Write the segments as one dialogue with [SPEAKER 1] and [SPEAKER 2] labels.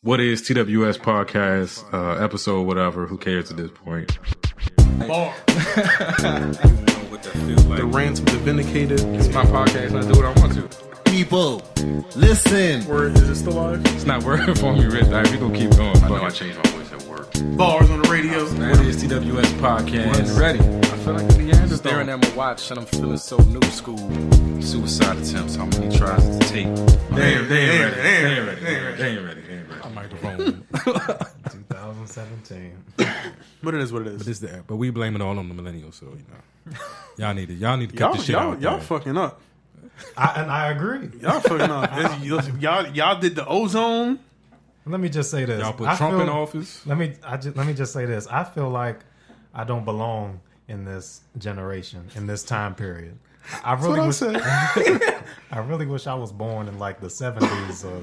[SPEAKER 1] What is TWS podcast, episode, whatever, who cares at this point?
[SPEAKER 2] Bar.
[SPEAKER 1] What that feels like.
[SPEAKER 2] The rants of the vindicated.
[SPEAKER 1] It's my podcast and I do what I want to.
[SPEAKER 3] People, listen.
[SPEAKER 2] Word, is it still live?
[SPEAKER 1] It's not working for me, Rich. We gonna keep going. I know I changed my voice at work.
[SPEAKER 2] Bars on the radio.
[SPEAKER 1] What is TWS podcast?
[SPEAKER 3] Ready.
[SPEAKER 1] I feel like the Neanderthal.
[SPEAKER 3] Staring at my watch and I'm feeling so new school.
[SPEAKER 1] Suicide attempts, how many tries to take? They ain't ready.
[SPEAKER 3] A microphone.
[SPEAKER 4] 2017.
[SPEAKER 2] But it is what it is.
[SPEAKER 1] But we blame it all on the millennials, so y'all need to cut this shit out.
[SPEAKER 2] Y'all fucking up.
[SPEAKER 4] I agree.
[SPEAKER 2] Y'all fucking up. Y'all did the ozone.
[SPEAKER 4] Let me just say this.
[SPEAKER 1] Y'all put Trump in office.
[SPEAKER 4] Let me just say this. I feel like I don't belong in this generation, in this time period. I really wish I was born in like the 70s or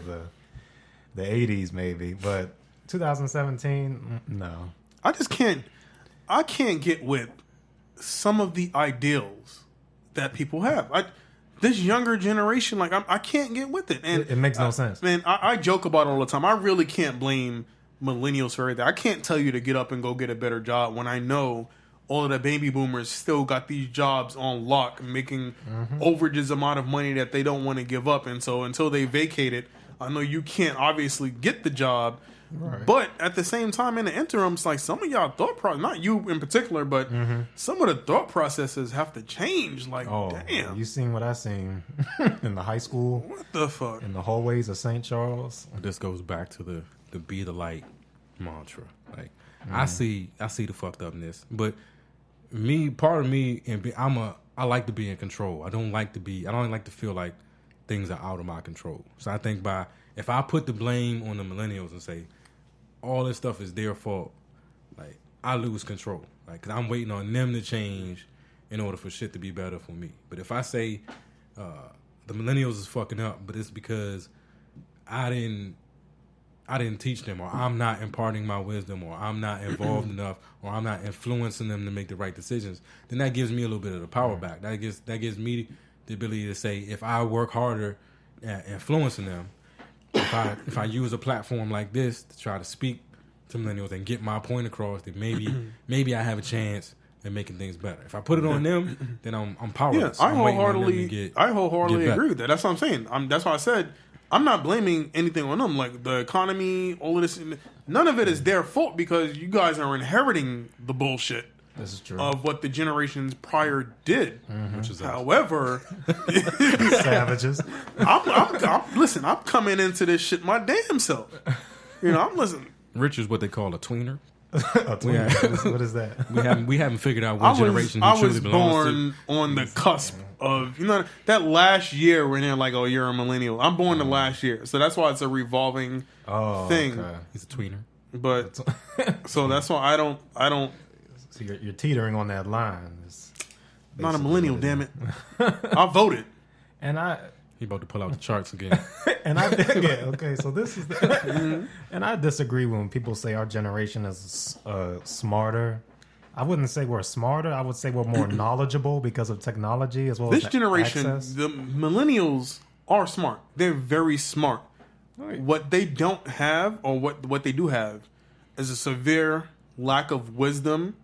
[SPEAKER 4] the 80s maybe, but 2017, no.
[SPEAKER 2] I can't get with some of the ideals that people have. This younger generation, like I can't get with it, and
[SPEAKER 4] it makes no sense.
[SPEAKER 2] Man, I joke about it all the time. I really can't blame millennials for everything. I can't tell you to get up and go get a better job when I know all of the baby boomers still got these jobs on lock, making overages amount of money that they don't want to give up, and so until they vacate it, I know you can't obviously get the job. Right. But at the same time, in the interim, it's like some of y'all thought process, not you in particular, but some of the thought processes have to change. Like, damn.
[SPEAKER 4] You seen what I seen in the high school?
[SPEAKER 2] What the fuck?
[SPEAKER 4] In the hallways of St. Charles?
[SPEAKER 1] This goes back to the be the light mantra. Like, I see the fucked upness, but part of me, I like to be in control. I don't like to feel like things are out of my control. So I think if I put the blame on the millennials and say all this stuff is their fault, like, I lose control. Like, 'cause I'm waiting on them to change in order for shit to be better for me. But if I say the millennials is fucking up, but it's because I didn't teach them, or I'm not imparting my wisdom, or I'm not involved enough, or I'm not influencing them to make the right decisions, then that gives me a little bit of the power back. That gives me the ability to say, if I work harder at influencing them, if I use a platform like this to try to speak to millennials and get my point across, then maybe I have a chance at making things better. If I put it on them, then I'm powerless.
[SPEAKER 2] Yeah, I wholeheartedly agree with that. That's what I'm saying. That's why I said I'm not blaming anything on them. Like, the economy, all of this, none of it is their fault, because you guys are inheriting the bullshit.
[SPEAKER 4] This is true.
[SPEAKER 2] Of what the generations prior did. Which is however,
[SPEAKER 4] savages.
[SPEAKER 2] Listen, I'm coming into this shit my damn self. I'm listening.
[SPEAKER 1] Rich is what they call a tweener.
[SPEAKER 4] A tweener? What is that?
[SPEAKER 1] We haven't figured out what generation he truly belongs to.
[SPEAKER 2] I was born on the cusp of, that last year when they're like, oh, you're a millennial. I'm born the last year. So that's why it's a revolving thing.
[SPEAKER 4] Okay.
[SPEAKER 1] He's a tweener.
[SPEAKER 2] But so that's why I don't.
[SPEAKER 4] So you're teetering on that line.
[SPEAKER 2] Not a millennial, damn it. I voted.
[SPEAKER 4] And
[SPEAKER 1] he about to pull out the charts again.
[SPEAKER 4] And so this is and I disagree when people say our generation is smarter. I wouldn't say we're smarter. I would say we're more knowledgeable because of technology as well.
[SPEAKER 2] This
[SPEAKER 4] as
[SPEAKER 2] generation,
[SPEAKER 4] access.
[SPEAKER 2] the millennials are smart. They're very smart. Right. What they don't have, or what they do have, is a severe lack of wisdom,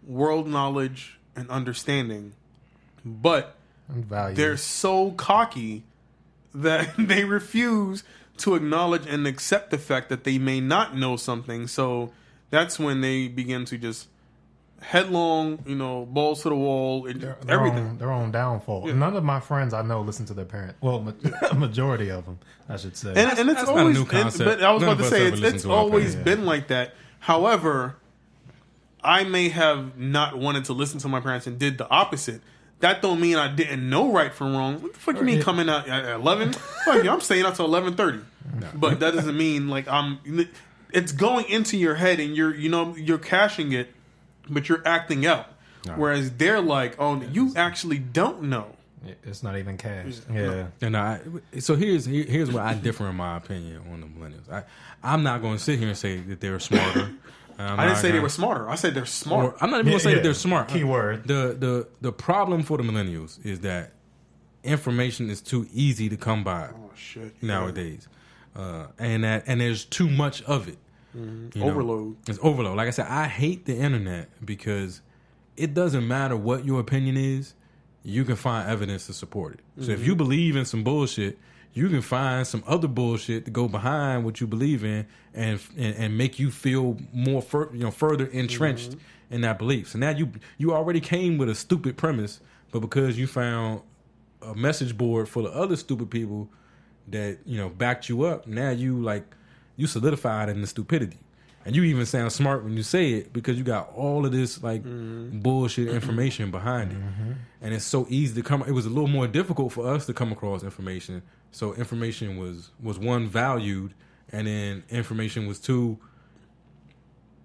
[SPEAKER 2] world knowledge, and understanding. But they're so cocky that they refuse to acknowledge and accept the fact that they may not know something. So that's when they begin to just headlong, balls to the wall, and everything.
[SPEAKER 4] Their own downfall. Yeah. None of my friends I know listen to their parents. Well, a majority of them, I should say.
[SPEAKER 2] And it's always not a new concept. But I was about to say it's always been like that. However, I may have not wanted to listen to my parents and did the opposite. That don't mean I didn't know right from wrong. What the fuck you mean coming out at 11? Fuck you, I'm staying out till 11:30. No. But that doesn't mean like it's going into your head and you're cashing it, but you're acting out. No. Whereas they're like, oh, you actually don't know.
[SPEAKER 4] It's not even cashed. Yeah.
[SPEAKER 1] And so here's where I differ in my opinion on the millennials. I'm not going to sit here and say that they're smarter.
[SPEAKER 2] I didn't say they were smarter. I said they're smart.
[SPEAKER 1] I'm not even going to say that they're smart.
[SPEAKER 4] Keyword.
[SPEAKER 1] The problem for the millennials is that information is too easy to come by nowadays. and there's too much of it. You know?
[SPEAKER 2] Overload.
[SPEAKER 1] It's overload. Like I said, I hate the internet because it doesn't matter what your opinion is. You can find evidence to support it. So if you believe in some bullshit, you can find some other bullshit to go behind what you believe in and make you feel more further entrenched in that belief. So now you already came with a stupid premise, but because you found a message board full of other stupid people that backed you up, now you solidified in the stupidity. And you even sound smart when you say it because you got all of this bullshit information behind it. And it's so easy to come. It was a little more difficult for us to come across information. So information was one, valued, and then information was two.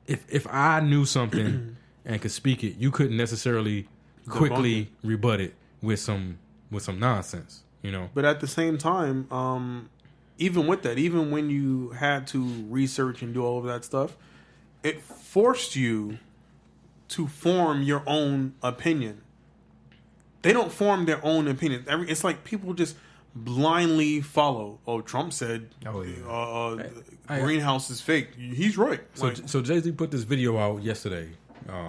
[SPEAKER 1] If I knew something and could speak it, you couldn't necessarily quickly rebut it with some nonsense,
[SPEAKER 2] But at the same time, even with that, even when you had to research and do all of that stuff, it forced you to form your own opinion. They don't form their own opinion. It's like people just blindly follow. Oh, Trump said greenhouse is fake. He's right.
[SPEAKER 1] So Jay-Z put this video out yesterday,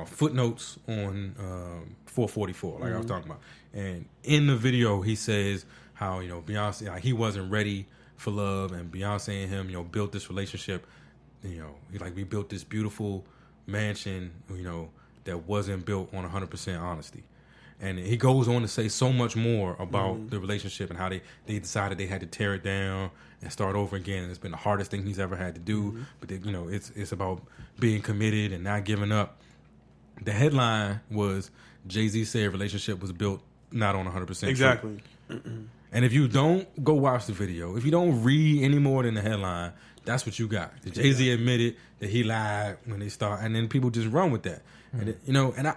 [SPEAKER 1] footnotes on 444, like I was talking about. And in the video, he says how, Beyonce, he wasn't ready for love, and Beyonce and him, built this relationship. We built this beautiful mansion, that wasn't built on 100% honesty. And he goes on to say so much more about the relationship and how they decided they had to tear it down and start over again. And it's been the hardest thing he's ever had to do. But it's about being committed and not giving up. The headline was Jay-Z said relationship was built not on 100%.
[SPEAKER 2] Exactly.
[SPEAKER 1] And if you don't go watch the video, if you don't read any more than the headline, that's what you got. Jay-Z admitted that he lied when they start, and then people just run with that. And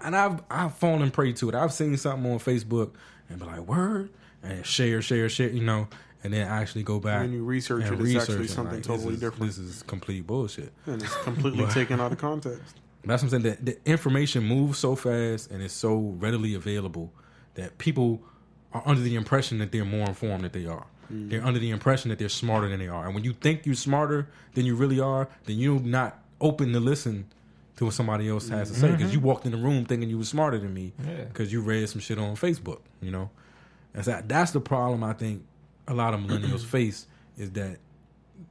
[SPEAKER 1] I've fallen prey to it. I've seen something on Facebook and be like, word, and share, and then actually go back.
[SPEAKER 2] When you research it, it's actually something totally different.
[SPEAKER 1] This is complete bullshit.
[SPEAKER 2] And it's completely taken out of context.
[SPEAKER 1] That's what I'm saying. The information moves so fast and is so readily available that people are under the impression that they're more informed than they are. They're under the impression that they're smarter than they are. And when you think you're smarter than you really are, then you're not open to listen to what somebody else has to say, because you walked in the room thinking you were smarter than me because you read some shit on Facebook, And so that's the problem I think a lot of millennials face, is that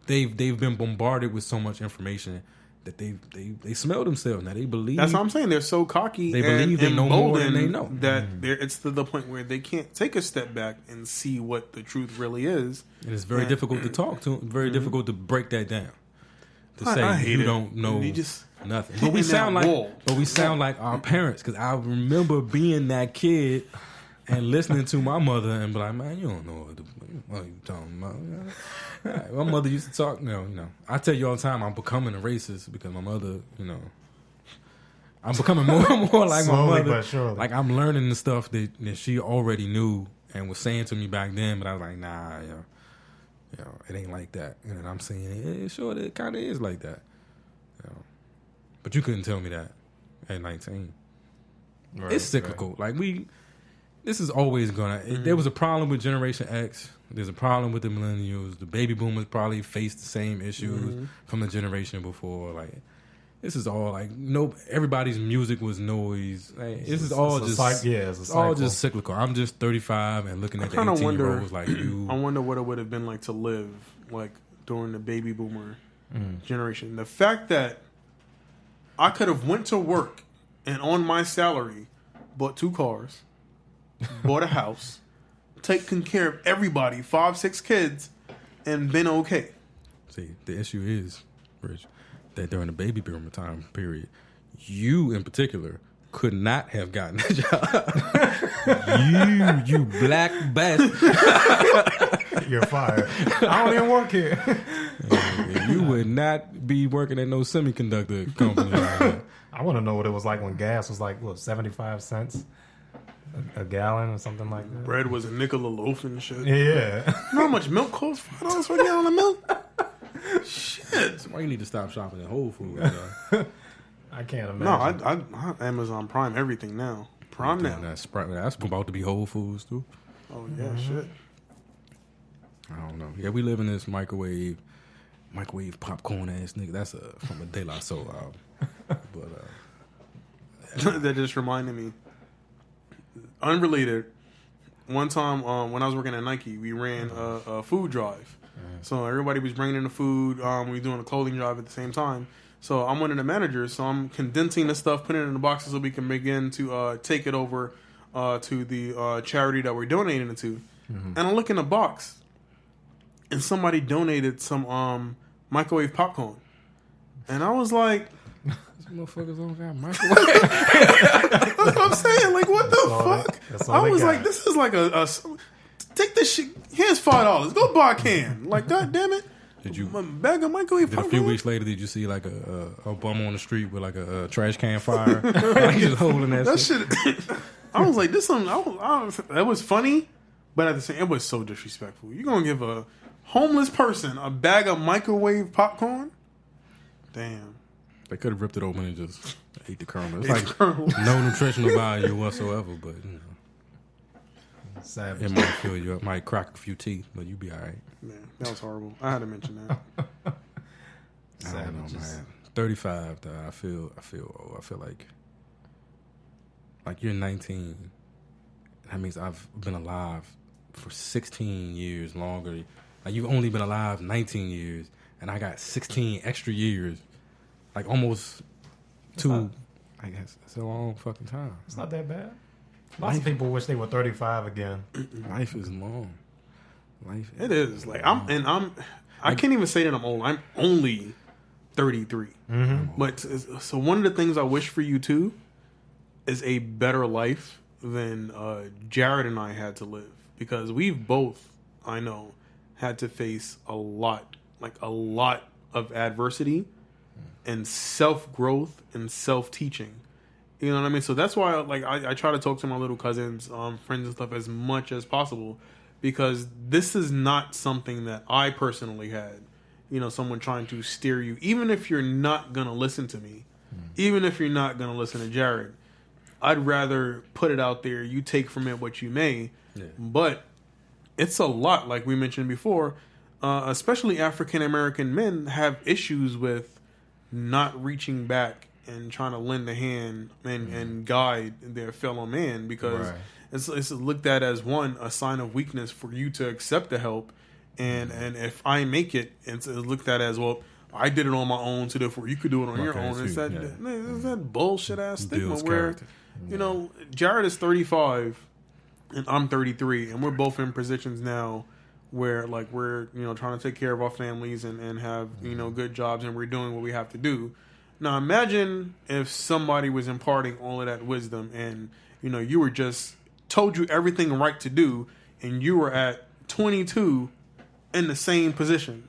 [SPEAKER 1] they've been bombarded with so much information that they smell themselves. Now they believe.
[SPEAKER 2] That's what I'm saying. They're so cocky.
[SPEAKER 1] They believe they know more than they know.
[SPEAKER 2] That it's to the point where they can't take a step back and see what the truth really is.
[SPEAKER 1] And it's very difficult to talk to. Very difficult to break that down. To say you don't know nothing. But we sound like our parents. Because I remember being that kid and listening to my mother and be like, man, you don't know what you talking about. My mother used to talk, I tell you all the time, I'm becoming a racist because my mother, I'm becoming more and more like
[SPEAKER 4] Slowly,
[SPEAKER 1] my mother.
[SPEAKER 4] but surely.
[SPEAKER 1] Like I'm learning the stuff that she already knew and was saying to me back then, but I was like, nah, it ain't like that. And I'm saying, it kind of is like that. But you couldn't tell me that at 19. Right, it's cyclical. Right. Like this is always gonna. There was a problem with Generation X. There's a problem with the millennials. The baby boomers probably faced the same issues from the generation before. Like this is all like everybody's music was noise. Like, it's all just cyclical. I'm just 35 and looking at the 18-year-olds like you.
[SPEAKER 2] I wonder what it would have been like to live like during the baby boomer generation. The fact that I could have went to work and on my salary bought 2 cars, bought a house, taken care of everybody, 5-6 kids, and been okay.
[SPEAKER 1] See, the issue is, Rich, that during the baby boomer time period, you in particular could not have gotten a job. you black bastard.
[SPEAKER 4] You're fired. I don't even work here.
[SPEAKER 1] You would not be working at no semiconductor company.
[SPEAKER 4] I want to know what it was like when gas was like, 75 cents a gallon or something like that.
[SPEAKER 2] Bread was a nickel a loaf and shit.
[SPEAKER 4] Yeah.
[SPEAKER 2] You know how much milk costs? $5 for a gallon of milk? Shit.
[SPEAKER 1] That's why you need to stop shopping at Whole Foods.
[SPEAKER 4] I can't imagine.
[SPEAKER 2] No, I Amazon Prime everything now. Prime now.
[SPEAKER 1] That's about to be Whole Foods too.
[SPEAKER 2] Oh yeah, shit.
[SPEAKER 1] I don't know. Yeah, we live in this microwave microwave popcorn ass nigga. That's from a De La Soul album. But
[SPEAKER 2] That just reminded me. Unrelated. One time when I was working at Nike, we ran a food drive. So everybody was bringing in the food. We were doing a clothing drive at the same time. So I'm one of the managers. So I'm condensing the stuff, putting it in the boxes so we can begin to take it over to the charity that we're donating it to. And I look in the box, and somebody donated some microwave popcorn. And I was like,
[SPEAKER 1] motherfuckers don't got microwave.
[SPEAKER 2] that's what I'm saying. Like, what the fuck? I was like, this is like a take this shit. Here's $5. Go buy a can. Like, god damn it.
[SPEAKER 1] Did you
[SPEAKER 2] bag of microwave popcorn?
[SPEAKER 1] A few weeks later, did you see like a bum on the street with like a trash can fire? Like just holding that shit.
[SPEAKER 2] I was like, this something. That was funny, but at the same, it was so disrespectful. You gonna give a homeless person a bag of microwave popcorn? Damn.
[SPEAKER 1] They could have ripped it open and just ate the kernel. It's like no nutritional value whatsoever, but you know,
[SPEAKER 4] savage.
[SPEAKER 1] It might fill you up, might crack a few teeth, but you be all right.
[SPEAKER 2] Man, that was horrible. I had to mention that.
[SPEAKER 1] I don't know, man. 35, though, I feel old. I feel like you're 19. That means I've been alive for 16 years longer. Like you've only been alive 19 years, and I got 16 extra years. Like almost two. I guess it's a long fucking time.
[SPEAKER 4] It's not that bad. Lots of people wish they were 35 again.
[SPEAKER 1] Life is long.
[SPEAKER 2] It is. Like I can't even say that I'm old. I'm only 33. But so one of the things I wish for you too is a better life than Jared and I had to live, because we've both, I know, had to face a lot of adversity and self-growth and self-teaching. You know what I mean? So that's why I try to talk to my little cousins, friends and stuff as much as possible, because this is not something that I personally had. You know, someone trying to steer you, even if you're not going to listen to me, even if you're not going to listen to Jared, I'd rather put it out there. You take from it what you may, but it's a lot, like we mentioned before, especially African-American men have issues with not reaching back and trying to lend a hand and guide their fellow man, because it's looked at as a sign of weakness for you to accept the help, and if I make it, it's looked at as, well, I did it on my own, so therefore you could do it on your own. It's that bullshit ass stigma where you know, Jared is 35 and I'm 33, and we're both in positions now where like we're, you know, trying to take care of our families and have, you know, good jobs, and we're doing what we have to do. Now imagine if somebody was imparting all of that wisdom, and you know, you were just told you everything right to do, and you were at 22 in the same position.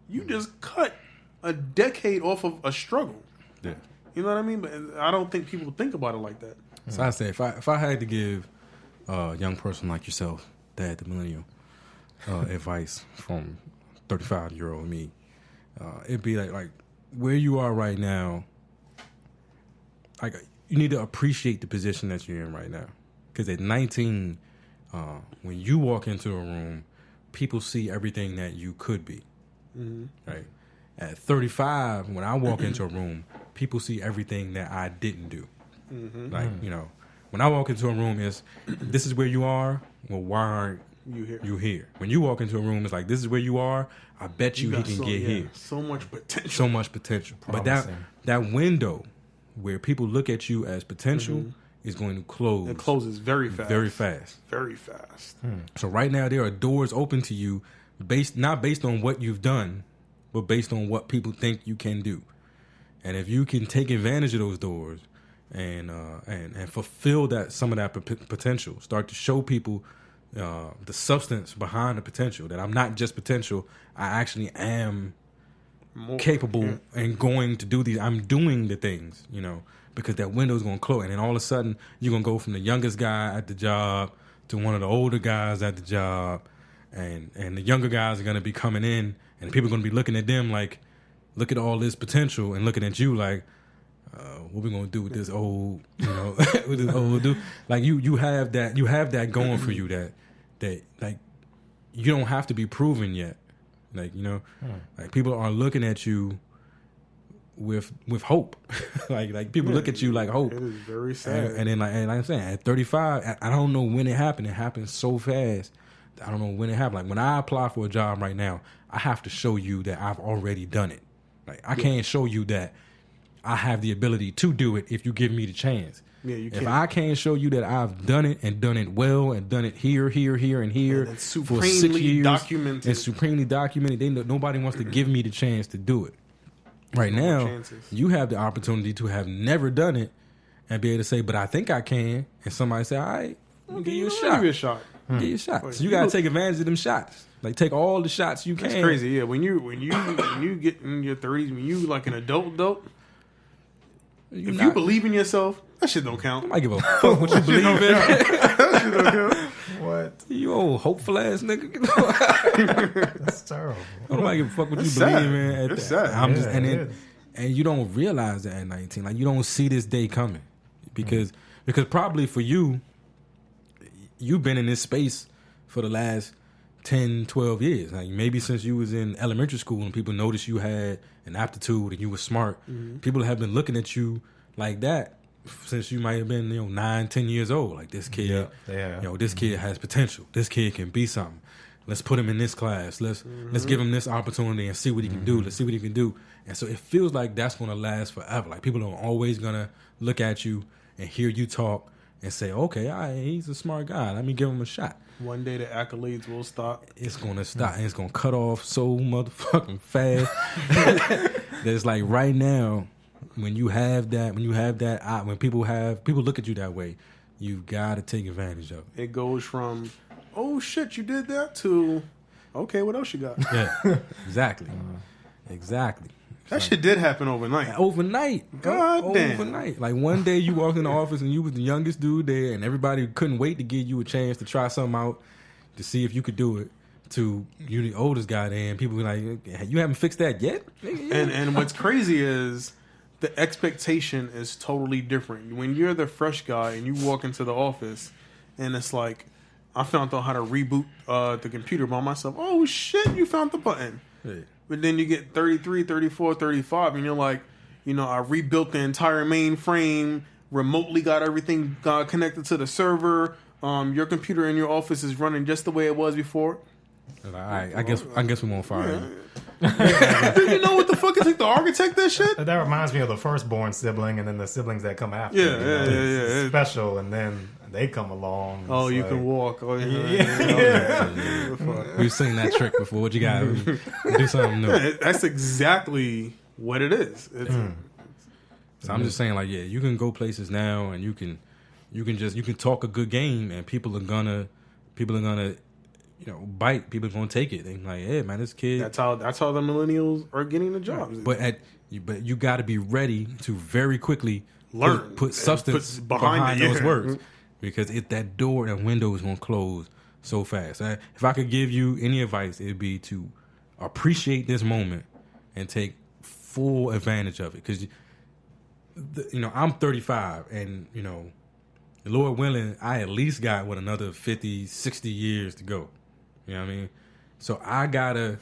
[SPEAKER 2] You just cut a decade off of a struggle.
[SPEAKER 1] Yeah.
[SPEAKER 2] You know what I mean? But I don't think people think about it like that.
[SPEAKER 1] So I say, if I had to give a young person like yourself, Dad, the Millennial, advice from 35-year-old me, it'd be like where you are right now. Like, you need to appreciate the position that you're in right now, because at 19, when you walk into a room, people see everything that you could be. Right. At 35, when I walk into a room, people see everything that I didn't do. Like, you know, when I walk into a room, this is where you are. Well, why aren't you here? When you walk into a room, it's like, this is where you are. I bet you he can get here.
[SPEAKER 2] So much potential.
[SPEAKER 1] So much potential. Promising. But that window where people look at you as potential is going to close.
[SPEAKER 2] It closes very fast.
[SPEAKER 1] Very fast.
[SPEAKER 2] Very fast.
[SPEAKER 1] So right now, there are doors open to you, not based on what you've done, but based on what people think you can do. And if you can take advantage of those doors and fulfill some of that potential, start to show people the substance behind the potential, that I'm not just potential, I actually am capable and going to do these. I'm doing the things, you know, because that window is going to close. And then all of a sudden, you're going to go from the youngest guy at the job to one of the older guys at the job. And the younger guys are going to be coming in, and people are going to be looking at them like, look at all this potential, and looking at you like, what we going to do with this old, you know, with this old dude? Like, you have that going for you, that like, you don't have to be proven yet. Like, you know, like people are looking at you with hope. like people look at you like hope.
[SPEAKER 2] It is very sad.
[SPEAKER 1] And then like I'm saying, at 35, I don't know when it happened. It happened so fast. I don't know when it happened. Like when I apply for a job right now, I have to show you that I've already done it. Like I can't show you that I have the ability to do it if you give me the chance.
[SPEAKER 2] Yeah, you
[SPEAKER 1] if
[SPEAKER 2] can't.
[SPEAKER 1] I can't show you that I've done it and done it well and done it here, and here
[SPEAKER 2] And it's
[SPEAKER 1] for 6
[SPEAKER 2] supremely
[SPEAKER 1] years,
[SPEAKER 2] documented.
[SPEAKER 1] and supremely documented, nobody wants to give me the chance to do it. Right
[SPEAKER 2] No
[SPEAKER 1] now,
[SPEAKER 2] chances.
[SPEAKER 1] you have the opportunity to have never done it and be able to say, "But I think I can." And somebody say, "All right, I'll give you a shot.
[SPEAKER 2] Give you a shot.
[SPEAKER 1] Give you a shot." So you gotta take advantage of them shots. Like take all the shots you can.
[SPEAKER 2] That's crazy. Yeah, when you get in your 30s, when you like an adult, if you believe in yourself, that shit don't count.
[SPEAKER 1] I might give a fuck what you believe in.
[SPEAKER 2] That shit don't count.
[SPEAKER 4] What?
[SPEAKER 1] You old hopeful ass nigga.
[SPEAKER 4] That's terrible.
[SPEAKER 1] Nobody give a fuck what
[SPEAKER 2] It's
[SPEAKER 1] you believe
[SPEAKER 2] sad.
[SPEAKER 1] in.
[SPEAKER 2] It's sad.
[SPEAKER 1] I'm just
[SPEAKER 4] Yeah,
[SPEAKER 1] and
[SPEAKER 4] it
[SPEAKER 1] then,
[SPEAKER 4] is.
[SPEAKER 1] and you don't realize that at 19. Like you don't see this day coming because probably for you, you've been in this space for the last 10, 12 years. Like maybe since you was in elementary school and people noticed you had an aptitude and you were smart. People have been looking at you like that since you might have been 9, 10 years old. Like this kid, this kid has potential. This kid can be something. Let's put him in this class. Let's give him this opportunity and see what he can do. Let's see what he can do. And so it feels like that's going to last forever. Like people are always going to look at you and hear you talk and say, okay, all right, he's a smart guy. Let me give him a shot.
[SPEAKER 2] One day the accolades will stop.
[SPEAKER 1] It's going to stop. And it's going to cut off so motherfucking fast. That's like right now, when you have that, when people look at you that way, you've got to take advantage of it.
[SPEAKER 2] It goes from, oh shit, you did that, to, okay, what else you got?
[SPEAKER 1] Yeah, exactly. Exactly.
[SPEAKER 2] That shit did happen overnight.
[SPEAKER 1] Overnight.
[SPEAKER 2] God damn.
[SPEAKER 1] Overnight. Like one day you walked in the office and you was the youngest dude there and everybody couldn't wait to give you a chance to try something out to see if you could do it. To you the oldest guy there and people were like, you haven't fixed that yet?
[SPEAKER 2] And what's crazy is the expectation is totally different. When you're the fresh guy and you walk into the office and it's like, I found out how to reboot the computer by myself. Oh shit, you found the button.
[SPEAKER 1] Yeah.
[SPEAKER 2] But then you get 33, 34, 35, and you're like, I rebuilt the entire mainframe, remotely got everything connected to the server. Your computer in your office is running just the way it was before.
[SPEAKER 1] All right, I guess we won't fire you.
[SPEAKER 2] You know what the fuck is like the architect that shit?
[SPEAKER 4] That reminds me of the firstborn sibling and then the siblings that come after.
[SPEAKER 2] Yeah.
[SPEAKER 4] It's special, and then they come along.
[SPEAKER 2] Oh,
[SPEAKER 4] It's
[SPEAKER 2] you
[SPEAKER 4] like-
[SPEAKER 2] can walk. Oh,
[SPEAKER 1] We've seen that trick before. What you got? Do something new.
[SPEAKER 2] Yeah, that's exactly what it is. It's,
[SPEAKER 1] So I'm just saying, like, yeah, you can go places now, and you can talk a good game, and people are gonna, bite. People are gonna take it. They're like, hey, man, this kid.
[SPEAKER 2] that's how the millennials are getting the jobs.
[SPEAKER 1] But you got to be ready to very quickly
[SPEAKER 2] Learn
[SPEAKER 1] put
[SPEAKER 2] and
[SPEAKER 1] substance
[SPEAKER 2] put behind it,
[SPEAKER 1] those
[SPEAKER 2] yeah.
[SPEAKER 1] words, because that door and window is gonna close so fast. If I could give you any advice, it'd be to appreciate this moment and take full advantage of it, because. I'm 35 and, Lord willing, I at least got another 50, 60 years to go. You know what I mean? So I gotta,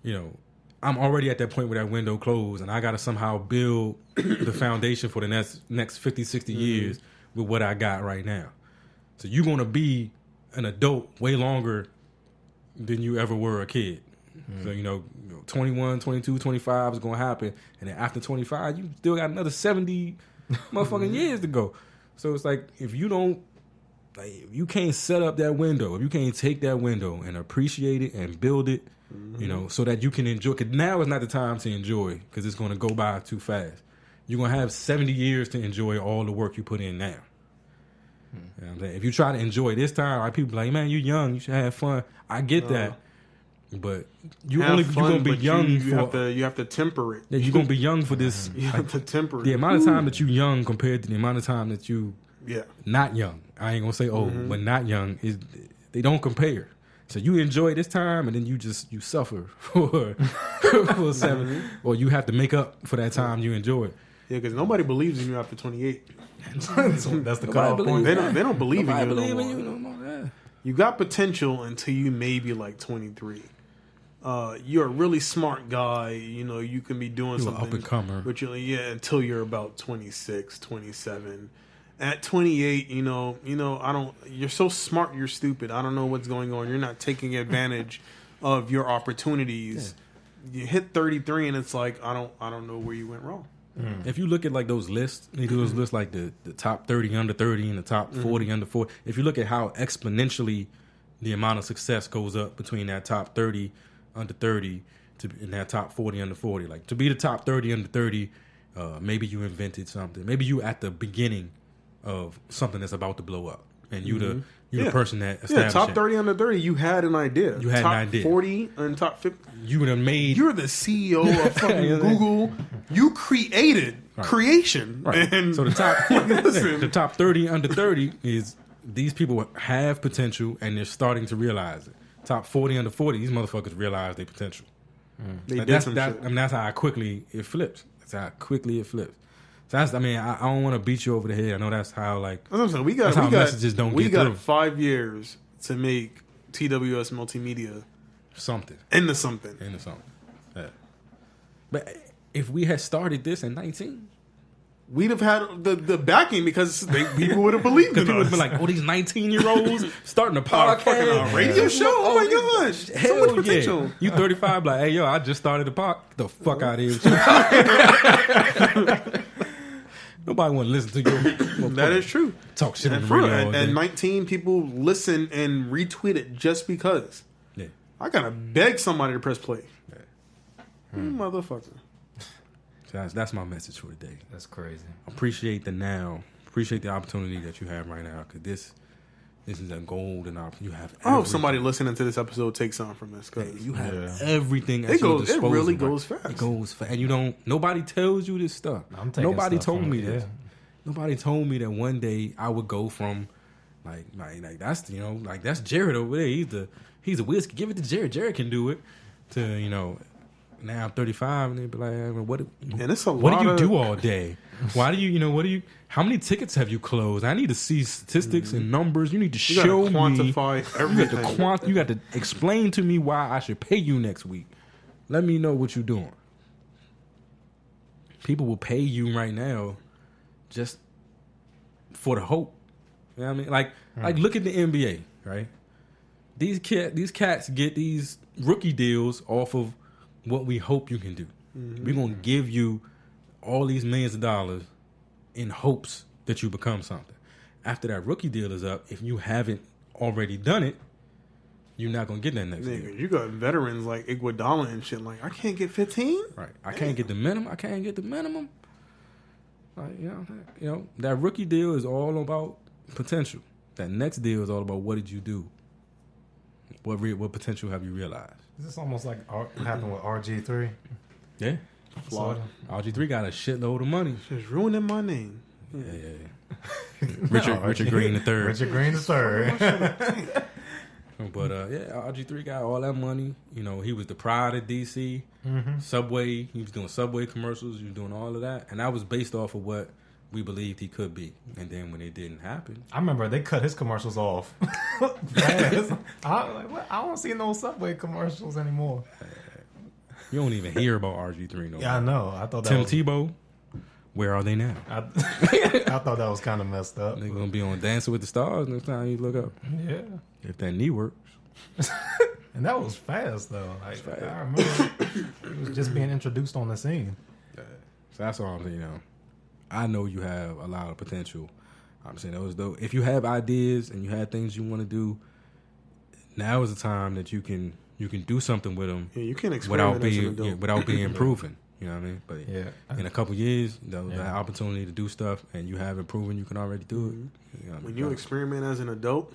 [SPEAKER 1] I'm already at that point where that window closed and I gotta somehow build the foundation for the next 50, 60 years with what I got right now. So you're gonna be an adult way longer than you ever were a kid. So, 21, 22, 25 is going to happen. And then after 25, you still got another 70 motherfucking years to go. So it's like, if you don't, if you can't set up that window, if you can't take that window and appreciate it and build it, so that you can enjoy, because now is not the time to enjoy, because it's going to go by too fast. You're going to have 70 years to enjoy all the work you put in now. You know what I'm saying? If you try to enjoy this time, like people like, man, you're young, you should have fun. I get that. But you're gonna be young
[SPEAKER 2] you have to temper it.
[SPEAKER 1] Yeah, you're gonna be young for this.
[SPEAKER 2] You have to temper it.
[SPEAKER 1] The amount of time that you young compared to the amount of time that you not young. I ain't gonna say old, but not young they don't compare. So you enjoy this time, and then you suffer for 7, or you have to make up for that time you enjoyed.
[SPEAKER 2] Yeah, because nobody believes in you after 28.
[SPEAKER 4] That's the cutoff point.
[SPEAKER 2] They don't believe in you.
[SPEAKER 1] Nobody
[SPEAKER 2] No
[SPEAKER 1] believe in
[SPEAKER 2] more.
[SPEAKER 1] you no more. Yeah.
[SPEAKER 2] You got potential until you maybe like 23. you're a really smart guy. You know, you can be doing
[SPEAKER 1] You're an
[SPEAKER 2] something.
[SPEAKER 1] up-and-comer.
[SPEAKER 2] But until you're about 26, 27. At 28, you know, I don't. You're so smart. You're stupid. I don't know what's going on. You're not taking advantage of your opportunities. You hit 33, and it's like I don't know where you went wrong.
[SPEAKER 1] If you look at like those lists, they do those lists like the top 30 under 30 and the top 40 under 40. If you look at how exponentially the amount of success goes up between that top 30 under 30 and that top 40 under 40, like to be the top 30 under 30, maybe you invented something. Maybe you at the beginning of something that's about to blow up, and you the person that established
[SPEAKER 2] top
[SPEAKER 1] it.
[SPEAKER 2] 30 under 30. You had an idea.
[SPEAKER 1] You had
[SPEAKER 2] top
[SPEAKER 1] an idea.
[SPEAKER 2] 40 and top 50.
[SPEAKER 1] You would have made.
[SPEAKER 2] You're the CEO of fucking Google. You created creation.
[SPEAKER 1] Right.
[SPEAKER 2] And
[SPEAKER 1] So the top,
[SPEAKER 2] Listen.
[SPEAKER 1] the top 30 under 30 is these people have potential and they're starting to realize it. Top 40 under 40, these motherfuckers realize their potential.
[SPEAKER 2] they
[SPEAKER 1] Like,
[SPEAKER 2] did some shit.
[SPEAKER 1] I mean, that's how quickly it flips. That's how quickly it flips. So that's, I mean, I don't want to beat you over the head. I know that's how like
[SPEAKER 2] That's what I'm saying. We got
[SPEAKER 1] that's how
[SPEAKER 2] we got
[SPEAKER 1] messages don't
[SPEAKER 2] we
[SPEAKER 1] get
[SPEAKER 2] got
[SPEAKER 1] through.
[SPEAKER 2] 5 years to make TWS Multimedia
[SPEAKER 1] something
[SPEAKER 2] into something.
[SPEAKER 1] into something. Yeah. But if we had started this in 19,
[SPEAKER 2] We'd have had the backing because people would have believed in
[SPEAKER 1] people would
[SPEAKER 2] us.
[SPEAKER 1] have been like, "Oh, these 19-year-olds starting a
[SPEAKER 2] Our
[SPEAKER 1] podcast,
[SPEAKER 2] fucking radio show. Oh my gosh, so
[SPEAKER 1] Hell
[SPEAKER 2] much potential.
[SPEAKER 1] yeah. You 35, like, hey, yo, I just started a podcast. The fuck out of here. Nobody want to listen to you.
[SPEAKER 2] That is true.
[SPEAKER 1] Talk shit on
[SPEAKER 2] And
[SPEAKER 1] the
[SPEAKER 2] for real,
[SPEAKER 1] radio all day.
[SPEAKER 2] and 19 people listen and retweet it just because.
[SPEAKER 1] Yeah.
[SPEAKER 2] I gotta beg somebody to press play. You motherfucker.
[SPEAKER 1] So that's my message for today.
[SPEAKER 4] That's crazy.
[SPEAKER 1] Appreciate the now. Appreciate the opportunity that you have right now, because this is a golden opportunity. You have
[SPEAKER 2] I hope somebody listening to this episode takes something from this. Cause
[SPEAKER 1] You have everything at
[SPEAKER 2] It
[SPEAKER 1] your
[SPEAKER 2] goes- it
[SPEAKER 1] disposal.
[SPEAKER 2] really
[SPEAKER 1] right?
[SPEAKER 2] goes fast.
[SPEAKER 1] It goes fast. And you don't, nobody tells you this stuff.
[SPEAKER 4] I'm taking
[SPEAKER 1] Nobody
[SPEAKER 4] stuff
[SPEAKER 1] told
[SPEAKER 4] from
[SPEAKER 1] me
[SPEAKER 4] it,
[SPEAKER 1] this.
[SPEAKER 4] yeah.
[SPEAKER 1] Nobody told me that one day I would go from like that's, you know, like that's Jared over there. He's a whiskey. Give it to Jared. Jared can do it. To, you know, now I'm 35 and they be like, what
[SPEAKER 2] and it's a
[SPEAKER 1] what
[SPEAKER 2] lot
[SPEAKER 1] do you
[SPEAKER 2] of,
[SPEAKER 1] do all day? Why do you how many tickets have you closed? I need to see statistics and numbers. You need to
[SPEAKER 2] You gotta
[SPEAKER 1] show me.
[SPEAKER 2] quantify everything.
[SPEAKER 1] You got to explain to me why I should pay you next week. Let me know what you're doing. People will pay you right now just for the hope. You know what I mean? Like look at the NBA, right? These cats get these rookie deals off of what we hope you can do. We're going to give you all these millions of dollars in hopes that you become something. After that rookie deal is up, if you haven't already done it, you're not going to get that next deal.
[SPEAKER 2] Nigga, you got veterans like Iguodala and shit. Like, I can't get 15.
[SPEAKER 1] Right. I can't get the minimum. Like, you know, that rookie deal is all about potential. That next deal is all about what did you do? What potential have you realized?
[SPEAKER 4] Is this almost like happened with RG3?
[SPEAKER 1] Yeah.
[SPEAKER 2] Flawed.
[SPEAKER 1] RG3 got a shitload of money.
[SPEAKER 2] Just ruining my name.
[SPEAKER 1] Yeah. Richard Green the third.
[SPEAKER 4] Richard Green the third.
[SPEAKER 1] But RG3 got all that money. You know, he was the pride of DC. Subway, he was doing Subway commercials. He was doing all of that, and that was based off of what we believed he could be. And then when it didn't happen,
[SPEAKER 4] I remember they cut his commercials off. Fast. I don't see no Subway commercials anymore.
[SPEAKER 1] you don't even hear about RG3 no
[SPEAKER 4] Yeah, I
[SPEAKER 1] more.
[SPEAKER 4] know. I thought that
[SPEAKER 1] Tim
[SPEAKER 4] was,
[SPEAKER 1] Tebow, where are they now?
[SPEAKER 4] I thought that was kind of messed up.
[SPEAKER 1] They're gonna be on Dancing with the Stars next time you look up.
[SPEAKER 4] Yeah.
[SPEAKER 1] If that knee works.
[SPEAKER 4] And that was fast though. Like,
[SPEAKER 1] fast.
[SPEAKER 4] I remember it was just being introduced on the scene.
[SPEAKER 1] So that's all I'm saying. You know, I know you have a lot of potential. I'm saying those though. If you have ideas and you have things you want to do, now is the time that you can do something with them
[SPEAKER 2] Yeah, you can't experiment
[SPEAKER 1] without being proven. You know what I mean? But
[SPEAKER 4] Yeah.
[SPEAKER 1] in a couple years, the opportunity to do stuff and you haven't proven you can already do it. You know what I
[SPEAKER 2] When
[SPEAKER 1] mean?
[SPEAKER 2] you experiment as an adult,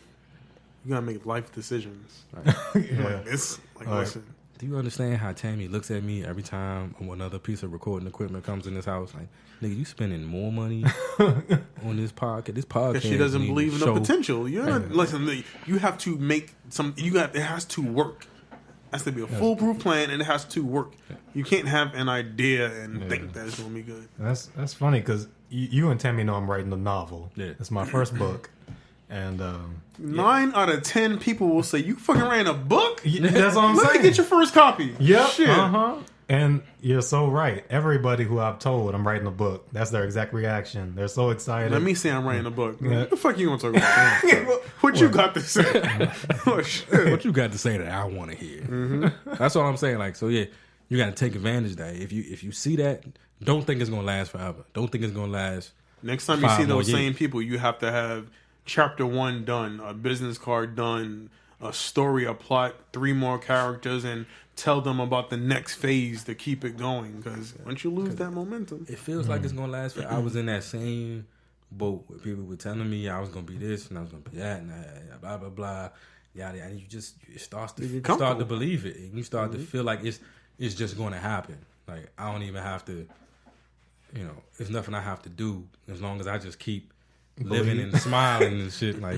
[SPEAKER 2] you gotta make life decisions.
[SPEAKER 4] Yeah.
[SPEAKER 2] Like this, like
[SPEAKER 4] All right.
[SPEAKER 2] listen.
[SPEAKER 1] Do you understand how Tammy looks at me every time another piece of recording equipment comes in this house? Like, nigga, you spending more money on this podcast. This podcast.
[SPEAKER 2] Because she doesn't
[SPEAKER 1] need
[SPEAKER 2] believe in
[SPEAKER 1] to
[SPEAKER 2] the
[SPEAKER 1] show-
[SPEAKER 2] potential. You know, listen, you have to make some. It has to work. It has to be a foolproof plan, and it has to work. You can't have an idea and think that it's gonna be good.
[SPEAKER 4] That's funny because you and Tammy know I'm writing a novel.
[SPEAKER 1] Yeah.
[SPEAKER 4] It's my first book. And
[SPEAKER 2] 9 out of 10 people will say, "You fucking ran a book."
[SPEAKER 4] that's what I'm
[SPEAKER 2] Let
[SPEAKER 4] saying.
[SPEAKER 2] me get your first copy.
[SPEAKER 4] Yep.
[SPEAKER 2] Shit.
[SPEAKER 4] And you're so right. Everybody who I've told I'm writing a book, that's their exact reaction. They're so excited.
[SPEAKER 2] Let me say I'm writing a book.
[SPEAKER 4] Yeah.
[SPEAKER 2] What the fuck you gonna talk about? What you got to say? Oh, shit.
[SPEAKER 1] What you got to say that I want to hear? That's all I'm saying. Like, so yeah, you got to take advantage of that. If you see that, don't think it's gonna last forever. Don't think it's gonna last.
[SPEAKER 2] Next time you
[SPEAKER 1] 5
[SPEAKER 2] see
[SPEAKER 1] more
[SPEAKER 2] those
[SPEAKER 1] years.
[SPEAKER 2] same people, you have to have chapter 1 done, a business card done, a story, a plot, 3 more characters, and tell them about the next phase to keep it going. Because once you lose that momentum,
[SPEAKER 1] It feels like it's gonna last. I was in that same boat where people were telling me I was gonna be this and I was gonna be that and blah blah blah. Yeah, and you start to believe it, and you start to feel like it's just going to happen. Like I don't even have to, it's nothing I have to do as long as I just keep living and smiling and shit. Like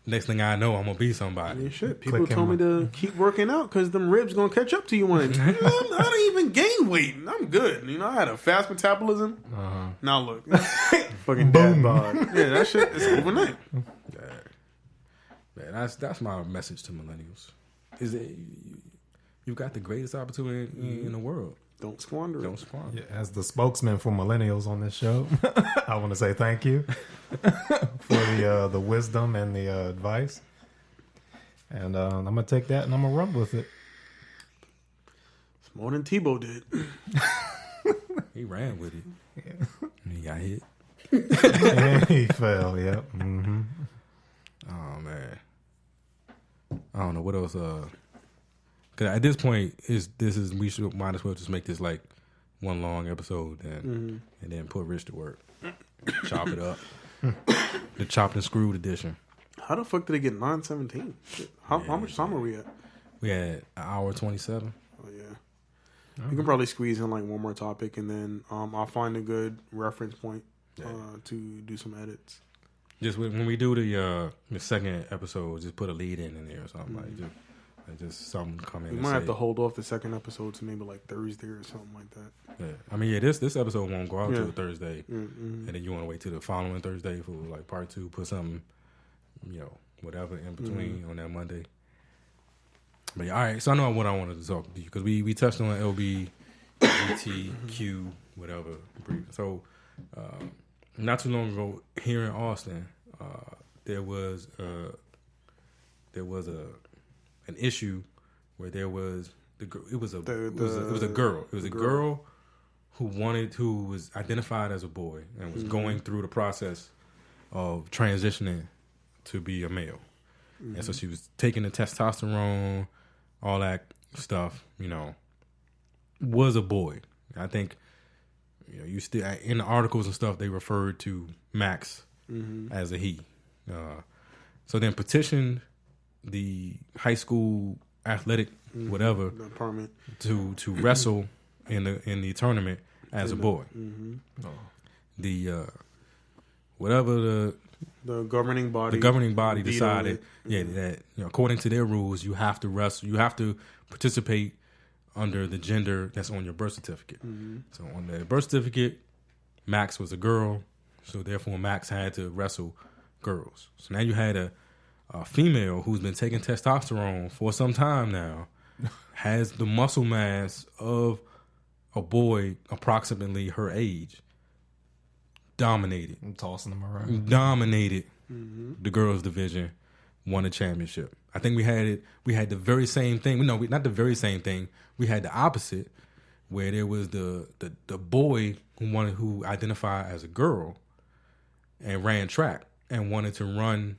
[SPEAKER 1] next thing I know, I'm gonna be somebody.
[SPEAKER 2] yeah, shit. People told me to keep working out because them ribs gonna catch up to you one day. I don't even gain weight. I'm good. I had a fast metabolism. Now look, fucking dad bod. Yeah, that shit is overnight.
[SPEAKER 1] Man, that's my message to millennials. Is that you've got the greatest opportunity in the world.
[SPEAKER 2] Don't squander it.
[SPEAKER 1] Don't squander.
[SPEAKER 4] Yeah, as the spokesman for millennials on this show, I want to say thank you for the wisdom and the advice. And I'm gonna take that and I'm gonna run with it.
[SPEAKER 2] It's more than Tebow did.
[SPEAKER 1] He ran with it. And he got hit.
[SPEAKER 4] And he fell. Yep. Mm-hmm.
[SPEAKER 1] Oh man, I don't know what else. Cause at this point, we might as well just make this like one long episode and then put Rich to work, chop it up, the chopped and screwed edition.
[SPEAKER 2] How the fuck did they get 9:17? How much time are we at?
[SPEAKER 1] We had an hour 27.
[SPEAKER 2] Oh yeah, you can probably squeeze in like one more topic, and then I'll find a good reference point to do some edits.
[SPEAKER 1] Just when we do the second episode, just put a lead in there or something like just something come in.
[SPEAKER 2] We might have to hold off the second episode to maybe like Thursday or something like that.
[SPEAKER 1] Yeah, I mean, this episode won't go out till Thursday,
[SPEAKER 2] Mm-hmm.
[SPEAKER 1] and then you want to wait till the following Thursday for like part 2. Put something, whatever in between on that Monday. But yeah, all right. So I know what I wanted to talk to you because we touched on LGBTQ whatever. So not too long ago here in Austin, there was an issue where there was it was a girl. It was a girl who was identified as a boy and was going through the process of transitioning to be a male. And so she was taking the testosterone, all that stuff, was a boy. I think, you still, in the articles and stuff, they referred to Max as a he. So then petitioned the high school athletic, whatever,
[SPEAKER 2] department
[SPEAKER 1] to wrestle in the tournament as a boy. The whatever
[SPEAKER 2] the governing body
[SPEAKER 1] decided that according to their rules you have to wrestle, you have to participate under the gender that's on your birth certificate. So on the birth certificate, Max was a girl, so therefore Max had to wrestle girls. So now you had a female who's been taking testosterone for some time now, has the muscle mass of a boy approximately her age, dominated.
[SPEAKER 4] I'm tossing them around.
[SPEAKER 1] Dominated the girls' division, won a championship. I think we had the very same thing. No, not the very same thing. We had the opposite, where there was the boy who identified as a girl and ran track and wanted to run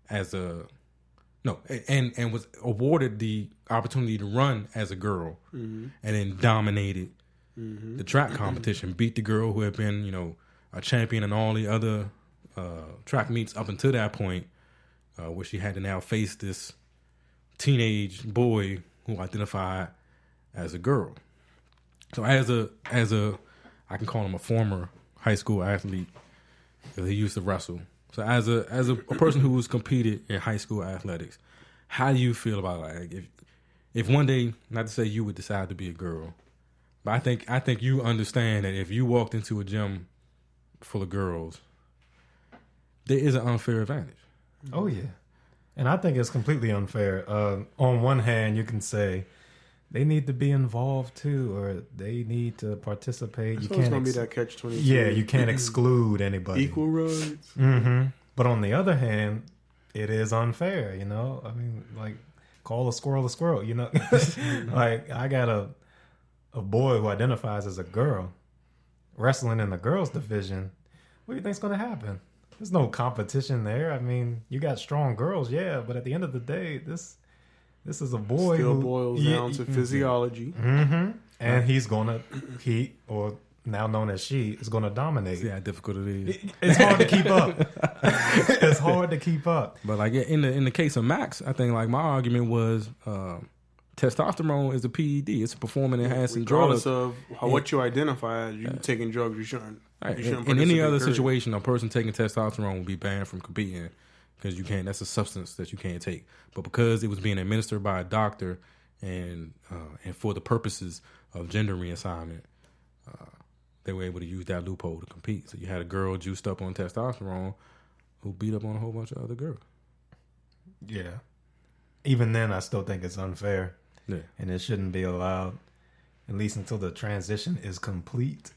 [SPEAKER 1] as and was awarded the opportunity to run as a girl, and then dominated the track competition, beat the girl who had been a champion in all the other track meets up until that point, where she had to now face this teenage boy who identified as a girl. So as a I can call him a former high school athlete because he used to wrestle. So as a person who's competed in high school athletics, how do you feel about it? Like if one day, not to say you would decide to be a girl, but I think you understand that if you walked into a gym full of girls, there is an unfair advantage.
[SPEAKER 4] Oh yeah, and I think it's completely unfair. On one hand, you can say they need to be involved too, or they need to participate.
[SPEAKER 2] So it's gonna be that catch-22.
[SPEAKER 4] Yeah, you can't exclude anybody.
[SPEAKER 2] Equal rights.
[SPEAKER 4] Mm-hmm. But on the other hand, it is unfair. You know, I mean, like call a squirrel. You know, like I got a boy who identifies as a girl wrestling in the girls division. What do you think's gonna happen? There's no competition there. I mean, you got strong girls, yeah, but at the end of the day, this is a boy
[SPEAKER 2] Still
[SPEAKER 4] who
[SPEAKER 2] boils down to physiology.
[SPEAKER 4] Mm-hmm. And he, or now known as she, is gonna dominate.
[SPEAKER 1] See how difficult it is.
[SPEAKER 4] It's hard to keep up. It's hard to keep up.
[SPEAKER 1] But like in the case of Max, I think like my argument was testosterone is a PED. It's a performance enhancing drug.
[SPEAKER 2] Regardless of what you identify as, you taking drugs, you shouldn't.
[SPEAKER 1] Right.
[SPEAKER 2] You shouldn't
[SPEAKER 1] In any other
[SPEAKER 2] participate,
[SPEAKER 1] situation, a person taking testosterone will be banned from competing because you can't. That's a substance that you can't take. But because it was being administered by a doctor and for the purposes of gender reassignment, they were able to use that loophole to compete. So you had a girl juiced up on testosterone who beat up on a whole bunch of other girls.
[SPEAKER 4] Yeah. Even then, I still think it's unfair.
[SPEAKER 1] Yeah.
[SPEAKER 4] And it shouldn't be allowed, at least until the transition is complete.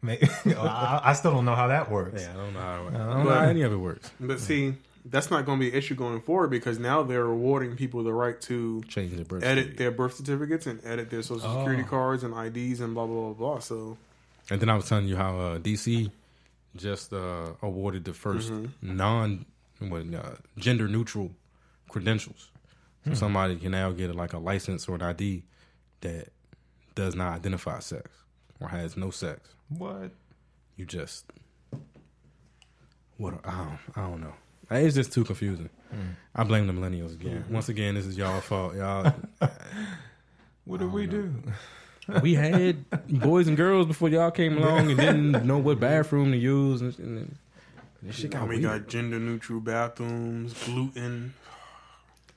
[SPEAKER 4] I still don't know how that works.
[SPEAKER 1] Yeah, I don't know how it works. I don't know how any of it works.
[SPEAKER 2] But see, that's not going to be an issue going forward because now they're awarding people the right to
[SPEAKER 1] Change their birth
[SPEAKER 2] edit
[SPEAKER 1] certificate.
[SPEAKER 2] their birth certificates and edit their social security cards and IDs and blah, blah, blah, blah. So,
[SPEAKER 1] And then I was telling you how DC just awarded the first gender neutral credentials. So somebody can now get a license or an ID that does not identify sex or has no sex.
[SPEAKER 4] What?
[SPEAKER 1] You just I don't know. It's just too confusing. I blame the millennials again. Once again, this is y'all fault. Y'all.
[SPEAKER 4] What did we do?
[SPEAKER 1] We had boys and girls before y'all came along and didn't know what bathroom to use, and this shit got
[SPEAKER 2] we
[SPEAKER 1] weird.
[SPEAKER 2] got gender neutral bathrooms, gluten.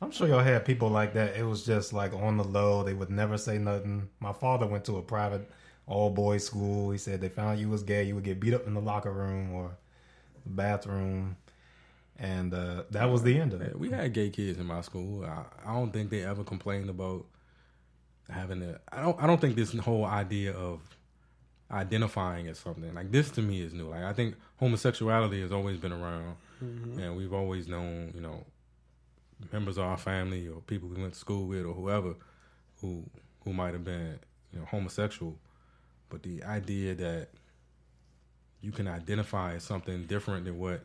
[SPEAKER 4] I'm sure y'all had people like that. It was just like on the low. They would never say nothing. My father went to a private all-boys school. He said they found you was gay, you would get beat up in the locker room or the bathroom. And that was the end of it.
[SPEAKER 1] We had gay kids in my school. I don't think they ever complained about having a. I don't think this whole idea of identifying as something like this to me is new. Like I think homosexuality has always been around, and we've always known, members of our family or people we went to school with or whoever who might have been homosexual. But the idea that you can identify as something different than what.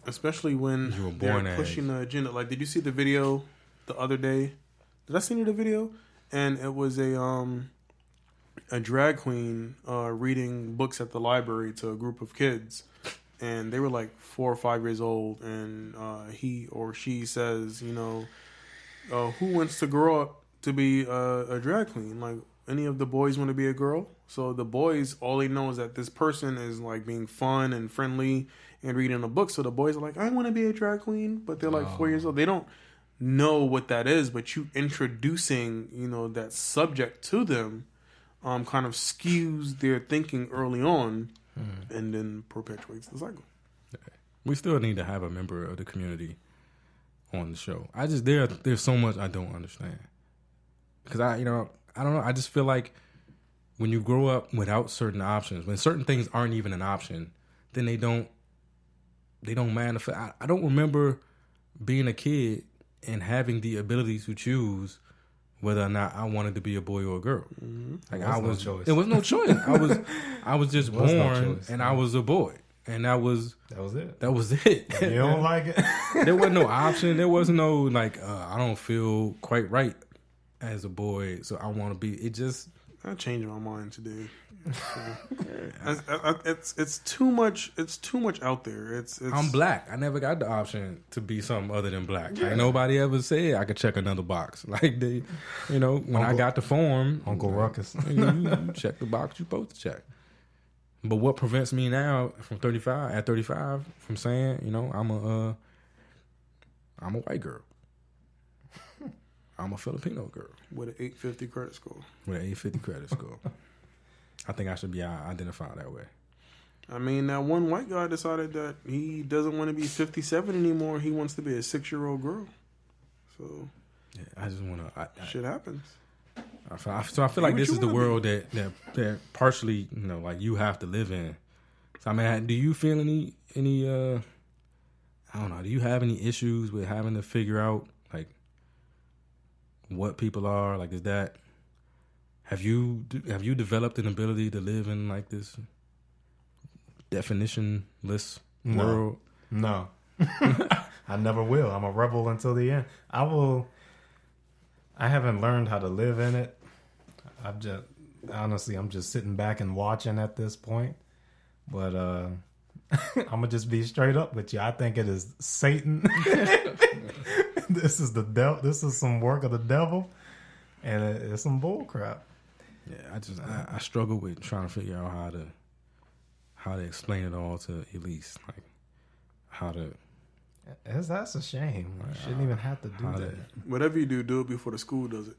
[SPEAKER 2] Especially when
[SPEAKER 1] you were born
[SPEAKER 2] they're pushing the agenda. Like, did you see the video the other day? Did I send you the video? And it was a drag queen reading books at the library to a group of kids. And they were like 4 or 5 years old. And he or she says, who wants to grow up to be a drag queen? Like, any of the boys want to be a girl? So the boys, all they know is that this person is like being fun and friendly and reading a book. So the boys are like, I want to be a drag queen, but they're like 4 years old. They don't know what that is, but you introducing, that subject to them kind of skews their thinking early on and then perpetuates the cycle.
[SPEAKER 1] We still need to have a member of the community on the show. There's so much I don't understand. Because I don't know. I just feel like when you grow up without certain options, when certain things aren't even an option, then they don't manifest. I don't remember being a kid and having the ability to choose whether or not I wanted to be a boy or a girl. Like
[SPEAKER 4] There was no choice.
[SPEAKER 1] It was no choice. I was just
[SPEAKER 4] was no
[SPEAKER 1] born
[SPEAKER 4] choice.
[SPEAKER 1] and I was a boy, and that was
[SPEAKER 4] it.
[SPEAKER 1] That was it.
[SPEAKER 4] You don't like it?
[SPEAKER 1] There wasn't no option. There wasn't no I don't feel quite right as a boy, so I want to be. It just.
[SPEAKER 2] I changed my mind today. It's too much. It's too much out there. It's
[SPEAKER 1] I'm black. I never got the option to be something other than black. Like nobody ever said I could check another box. Like when I got the form,
[SPEAKER 4] Uncle Ruckus,
[SPEAKER 1] you check the box you're supposed to check. But what prevents me now at 35 from saying I'm a white girl. I'm a Filipino girl.
[SPEAKER 2] With an 850 credit score.
[SPEAKER 1] With an 850 credit score. I think I should be identified that way.
[SPEAKER 2] I mean, that one white guy decided that he doesn't want to be 57 anymore. He wants to be a 6-year-old girl. So,
[SPEAKER 1] Yeah, I just want to.
[SPEAKER 2] Shit happens.
[SPEAKER 1] So I feel like this is the world that partially, like you have to live in. So I mean, do you feel any I don't know. Do you have any issues with having to figure out like what people are? Like, is that have you developed an ability to live in like this definitionless world?
[SPEAKER 4] No. I never will. I'm a rebel until the end. I haven't learned how to live in it. I'm just sitting back and watching at this point. But I'm gonna just be straight up with you. I think it is Satan. This is the devil. This is some work of the devil, and it's some bull crap.
[SPEAKER 1] Yeah, I struggle with trying to figure out how to explain it all to Elise, like how to.
[SPEAKER 4] That's a shame. You shouldn't even have to do that.
[SPEAKER 2] Whatever you do it before the school does it.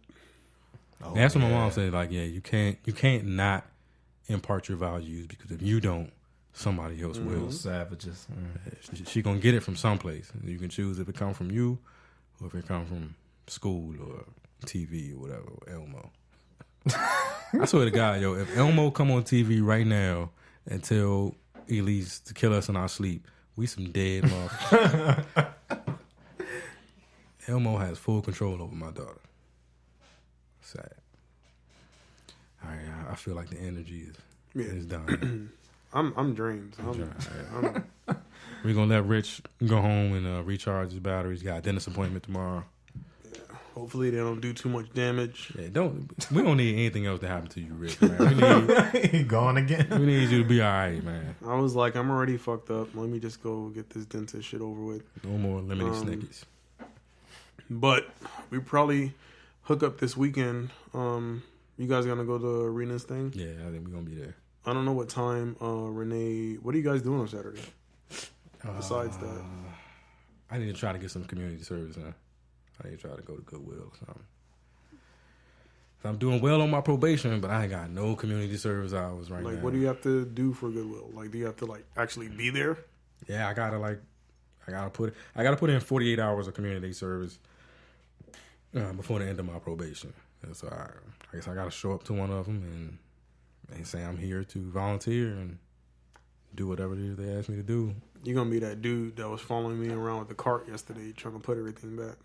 [SPEAKER 1] Oh, that's what my mom said. Like, yeah, you can't not impart your values because if you don't, somebody else will.
[SPEAKER 4] Savages.
[SPEAKER 1] She gonna get it from someplace. You can choose if it come from you or if it come from school or TV or whatever. Or Elmo. I swear to God, yo, if Elmo come on TV right now and tell Elise to kill us in our sleep, we some dead motherfuckers. Elmo has full control over my daughter. Sad. All right, I feel like the energy is done.
[SPEAKER 2] I'm drained.
[SPEAKER 1] We're gonna let Rich go home and recharge his batteries. Got a dentist appointment tomorrow.
[SPEAKER 2] Yeah, hopefully they don't do too much damage.
[SPEAKER 1] Yeah, we don't need anything else to happen to you, Rich. Man.
[SPEAKER 4] He gone again.
[SPEAKER 1] We need you to be all right, man.
[SPEAKER 2] I was like, I'm already fucked up. Let me just go get this dentist shit over with.
[SPEAKER 1] No more limited snickies.
[SPEAKER 2] But we probably hook up this weekend. You guys gonna go to Arena's thing?
[SPEAKER 1] Yeah, I think we're gonna be there.
[SPEAKER 2] I don't know what time. Renee, what are you guys doing on Saturday? Besides that,
[SPEAKER 1] I need to try to get some community service. I need to try to go to Goodwill or something. So I'm doing well on my probation, but I ain't got no community service hours right now.
[SPEAKER 2] Like, what do you have to do for Goodwill? Like, do you have to like actually be there?
[SPEAKER 1] Yeah, I gotta put in 48 hours of community service before the end of my probation. And so I guess I gotta show up to one of them and say I'm here to volunteer and do whatever it is they ask me to do.
[SPEAKER 2] You're gonna be that dude that was following me around with the cart yesterday, trying to put everything back.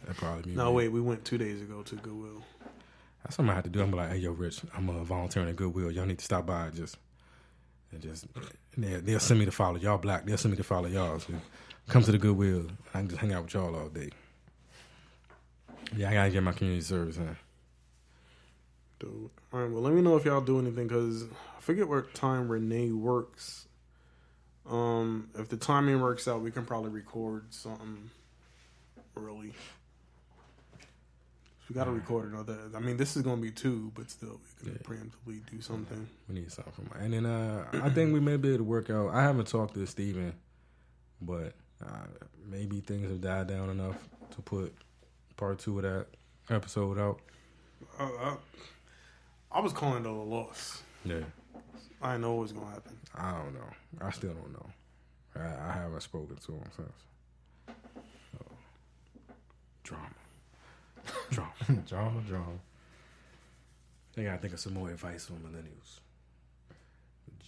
[SPEAKER 1] That probably me.
[SPEAKER 2] No, wait, we went 2 days ago to Goodwill.
[SPEAKER 1] That's something I have to do. I'm like, hey, yo, Rich, I'm volunteering at Goodwill. Y'all need to stop by. They'll send me to follow y'all. Black, they'll send me to follow y'all. So come to the Goodwill. I can just hang out with y'all all day. Yeah, I gotta get my community service, huh?
[SPEAKER 2] Dude. All right, well, let me know if y'all do anything, because I forget what time Renee works. If the timing works out, we can probably record something early. So we got to record another. I mean, this is going to be 2, but still, we can preemptively do something.
[SPEAKER 1] We need something. And then I think we may be able to work out. I haven't talked to Steven, but maybe things have died down enough to put part 2 of that episode out.
[SPEAKER 2] I was calling it a loss.
[SPEAKER 1] Yeah.
[SPEAKER 2] I didn't know what was going to happen.
[SPEAKER 1] I don't know. I still don't know. I haven't spoken to him since. So, drama.
[SPEAKER 4] Drama.
[SPEAKER 1] I gotta think of some more advice on millennials.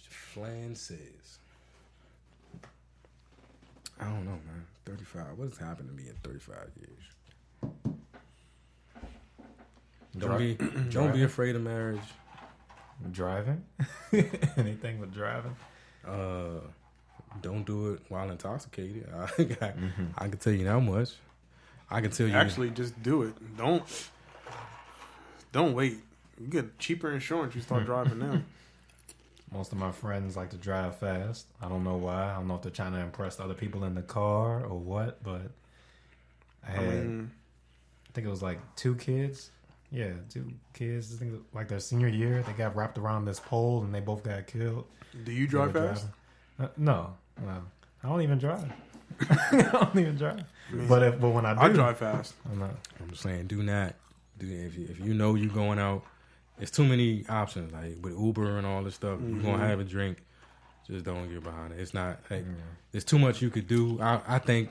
[SPEAKER 1] Flan says, I don't know, man. 35. What has happened to me in 35 years? Don't be afraid of marriage.
[SPEAKER 4] Driving? Anything with driving?
[SPEAKER 1] Don't do it while intoxicated. I can tell you that much. I can tell you.
[SPEAKER 2] Actually, just do it. Don't wait. You get cheaper insurance. You start driving now.
[SPEAKER 4] Most of my friends like to drive fast. I don't know why. I don't know if they're trying to impress other people in the car or what, but I think it was like 2 kids. Yeah, 2 kids. I think like their senior year, they got wrapped around this pole and they both got killed.
[SPEAKER 2] Do you drive fast?
[SPEAKER 4] No. I don't even drive. I don't even drive. But when I do,
[SPEAKER 2] I drive fast.
[SPEAKER 1] I'm saying, do not. If you know you're going out, there's too many options. Like with Uber and all this stuff, you're gonna have a drink. Just don't get behind it. It's not. Hey, there's too much you could do. I think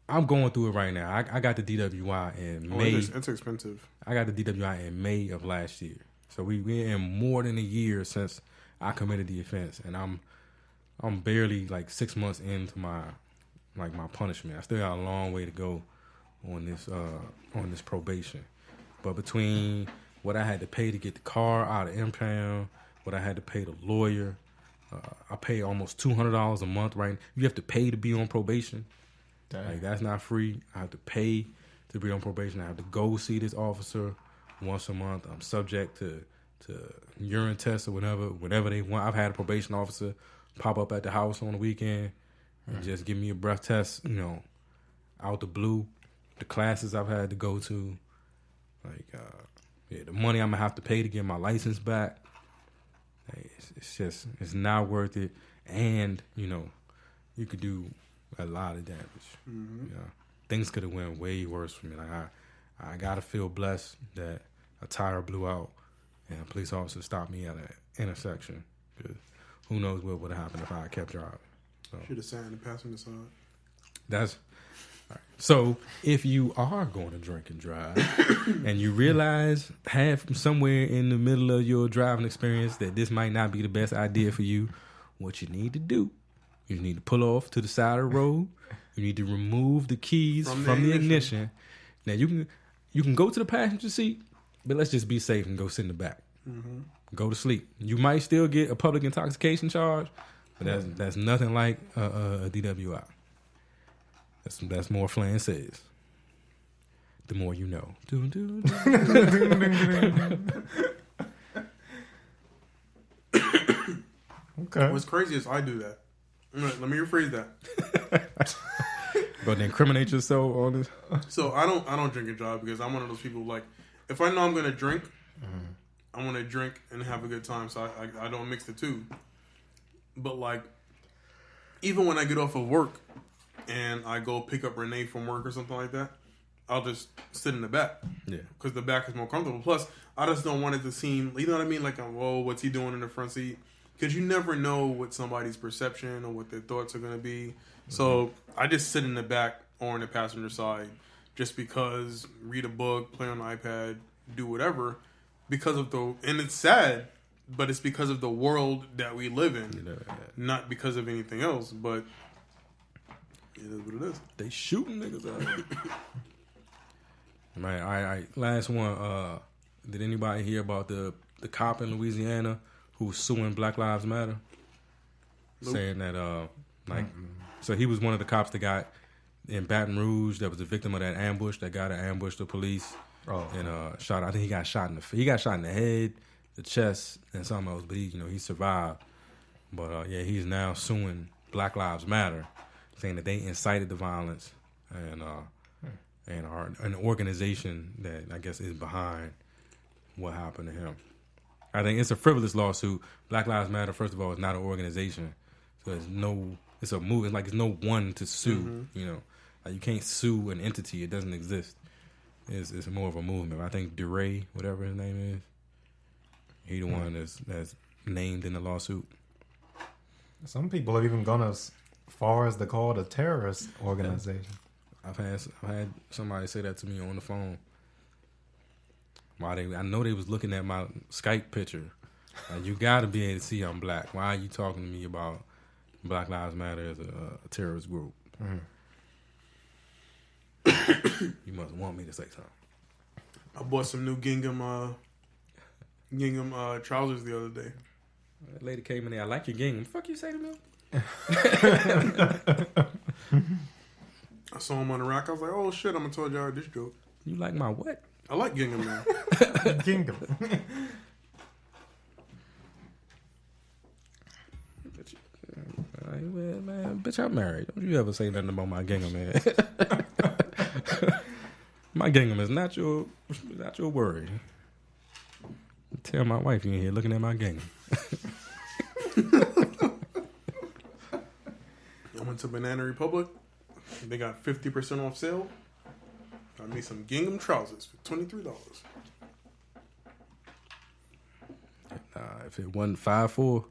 [SPEAKER 1] I'm going through it right now. I got the DWI in May.
[SPEAKER 2] It's expensive.
[SPEAKER 1] I got the DWI in May of last year. So we're in more than a year since I committed the offense, and I'm barely like 6 months into my punishment. I still got a long way to go on this probation. But between what I had to pay to get the car out of impound, what I had to pay the lawyer, I pay almost $200 a month. Right, you have to pay to be on probation. Dang. Like that's not free. I have to pay to be on probation. I have to go see this officer once a month. I'm subject to urine tests or whatever they want. I've had a probation officer pop up at the house on the weekend and just give me a breath test, out the blue. The classes I've had to go to, the money I'm gonna have to pay to get my license back. It's not worth it, and you could do a lot of damage. Mm-hmm. Things could have went way worse for me. Like I gotta feel blessed that a tire blew out and a police officer stopped me at an intersection. Because who knows what would have happened if I had kept driving. So,
[SPEAKER 2] should have sat in the passenger side.
[SPEAKER 1] That's all right. So if you are going to drink and drive and you realize somewhere in the middle of your driving experience that this might not be the best idea for you, what you need to do, you need to pull off to the side of the road. You need to remove the keys from the ignition. Now you can go to the passenger seat, but let's just be safe and go sit in the back. Mm-hmm. Go to sleep. You might still get a public intoxication charge, but that's nothing like a DWI. That's more Flan says. The more you know.
[SPEAKER 4] Okay.
[SPEAKER 2] What's crazy is I do that. Let me rephrase that.
[SPEAKER 1] But incriminate yourself on this.
[SPEAKER 2] So I don't drink and drive because I'm one of those people like if I know I'm gonna drink, I want to drink and have a good time. So I don't mix the two. But like even when I get off of work and I go pick up Renee from work or something like that, I'll just sit in the back. Yeah. Because the back is more comfortable. Plus, I just don't want it to seem, you know what I mean? Like, whoa, what's he doing in the front seat? Because you never know what somebody's perception or what their thoughts are going to be. Mm-hmm. So I just sit in the back or in the passenger side just because read a book, play on the iPad, do whatever. Because of and it's sad, but it's because of the world that we live in. Not because of anything else, but it is what it is.
[SPEAKER 1] They shooting niggas out. Man, all right. Last one. Did anybody hear about the cop in Louisiana who's suing Black Lives Matter? Nope. Saying that, so he was one of the cops that got in Baton Rouge that was a victim of that ambush. That guy that ambushed the police and shot. I think he got shot in the head, the chest, and something else. But he survived. But he's now suing Black Lives Matter, saying that they incited the violence and are an organization that I guess is behind what happened to him. I think it's a frivolous lawsuit. Black Lives Matter, first of all, is not an organization, so it's a movement. Like it's no one to sue. Mm-hmm. Like you can't sue an entity; it doesn't exist. It's more of a movement. I think DeRay, whatever his name is, he the one that's named in the lawsuit.
[SPEAKER 4] Some people have even gone as far as to call it a terrorist organization.
[SPEAKER 1] I've had somebody say that to me on the phone. I know they was looking at my Skype picture. You got to be able to see I'm black. Why are you talking to me about Black Lives Matter as a terrorist group? You must want me to say something.
[SPEAKER 2] I bought some new gingham trousers the other day.
[SPEAKER 1] That lady came in there. I like your gingham. Fuck you say to me?
[SPEAKER 2] I saw him on the rack. I was like, oh shit, I'm gonna tell y'all this joke.
[SPEAKER 1] You like my what?
[SPEAKER 2] I like gingham, man.
[SPEAKER 4] Gingham.
[SPEAKER 1] Man, bitch, I'm married. Don't you ever say nothing about my gingham, man. My gingham is not your worry. Tell my wife you in here looking at my gingham.
[SPEAKER 2] I went to Banana Republic. They got 50% off sale. Got me some gingham trousers for $23.
[SPEAKER 1] If it wasn't 5'4",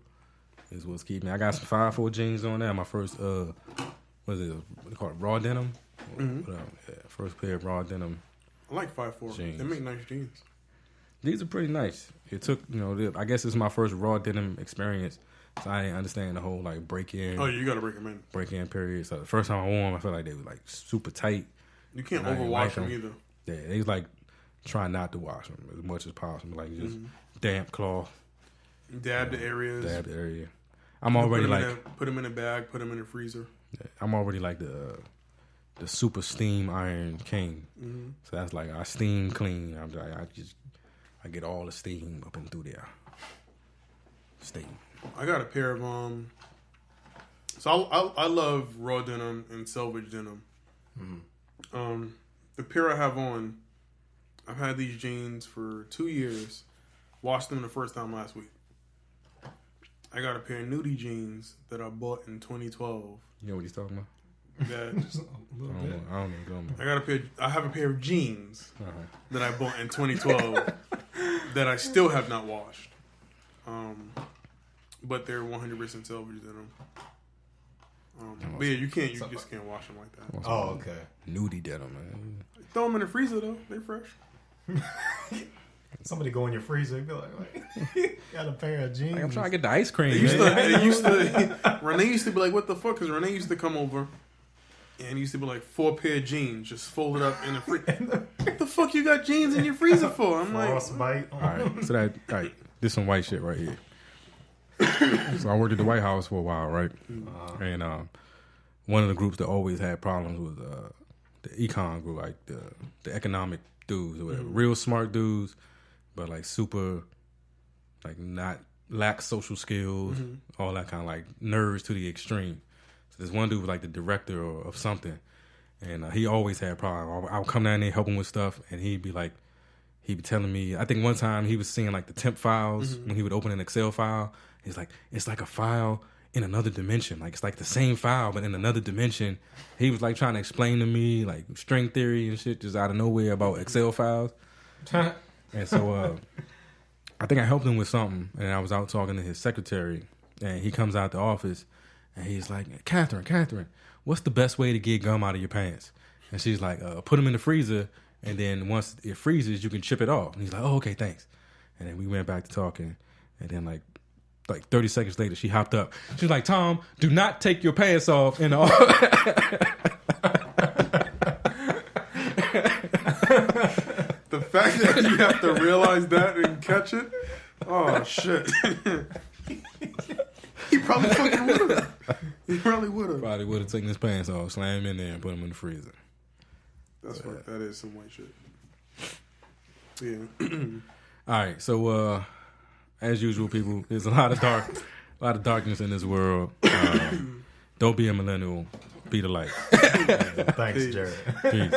[SPEAKER 1] is what's keeping me. I got some 5'4" jeans on there. My first what is it? What they call it? Raw denim. First pair of raw denim.
[SPEAKER 2] I like 5'4".
[SPEAKER 1] Jeans.
[SPEAKER 2] They make nice jeans.
[SPEAKER 1] These are pretty nice. It took, I guess it's my first raw denim experience, so I didn't understand the whole like break-in.
[SPEAKER 2] Oh, you got to break them in.
[SPEAKER 1] Break-in period. So the first time I wore them, I felt like they were like super tight.
[SPEAKER 2] You can't overwash them either.
[SPEAKER 1] Yeah, they like try not to wash them as much as possible. Like just damp cloth.
[SPEAKER 2] Dab the areas.
[SPEAKER 1] Dab the area. I'm already
[SPEAKER 2] put them in a bag. Put them in the freezer.
[SPEAKER 1] Yeah, I'm already like the super steam iron king. So that's like I steam clean. I get all the steam up and through there. Steam.
[SPEAKER 2] I got a pair of So I love raw denim and selvage denim. The pair I have on, I've had these jeans for 2 years. Washed them the first time last week. I got a pair of nudie jeans that I bought in 2012.
[SPEAKER 1] You know what he's talking about?
[SPEAKER 2] That
[SPEAKER 1] I don't know.
[SPEAKER 2] I have a pair of jeans that I bought in 2012 that I still have not washed. But they're 100% selvage denim. But yeah, you just can't wash them like that.
[SPEAKER 4] Oh, okay.
[SPEAKER 1] Nudie denim, man.
[SPEAKER 2] Throw them in the freezer though; they fresh.
[SPEAKER 4] Somebody go in your freezer and be like got a pair of jeans.
[SPEAKER 1] Like, I'm trying to get the ice cream.
[SPEAKER 2] Renee used to be like, "What the fuck?" Because Renee used to come over, and used to be like 4 pair of jeans just folded up in the freezer. What the fuck you got jeans in your freezer for? I'm
[SPEAKER 4] Frostbite.
[SPEAKER 1] All right, this some white shit right here. So I worked at the White House for a while, right? And one of the groups that always had problems was the econ group, like the economic dudes, or whatever. Real smart dudes, but like super, like not lack social skills, all that kind of like nerds to the extreme. So this one dude was like the director of something, and he always had problems. I would come down there, help him with stuff, and he'd be telling me, I think one time he was seeing like the temp files when he would open an Excel file. He's like, it's like a file in another dimension. Like, it's like the same file, but in another dimension. He was like trying to explain to me like string theory and shit just out of nowhere about Excel files. And so I think I helped him with something, and I was out talking to his secretary, and he comes out the office, and he's like, Catherine, what's the best way to get gum out of your pants? And she's like, put them in the freezer, and then once it freezes, you can chip it off. And he's like, oh, okay, thanks. And then we went back to talking, and then like 30 seconds later, she hopped up. She's like, Tom, do not take your pants off in the
[SPEAKER 2] The fact that you have to realize that and catch it, oh shit. He probably fucking would have. He probably would have.
[SPEAKER 1] Probably would have taken his pants off, slam him in there, and put him in the freezer.
[SPEAKER 2] That is some white shit. Yeah.
[SPEAKER 1] All right, so as usual, people, there's a lot of darkness in this world. Don't be a millennial. Be the light.
[SPEAKER 4] Thanks, Jared.
[SPEAKER 1] Peace.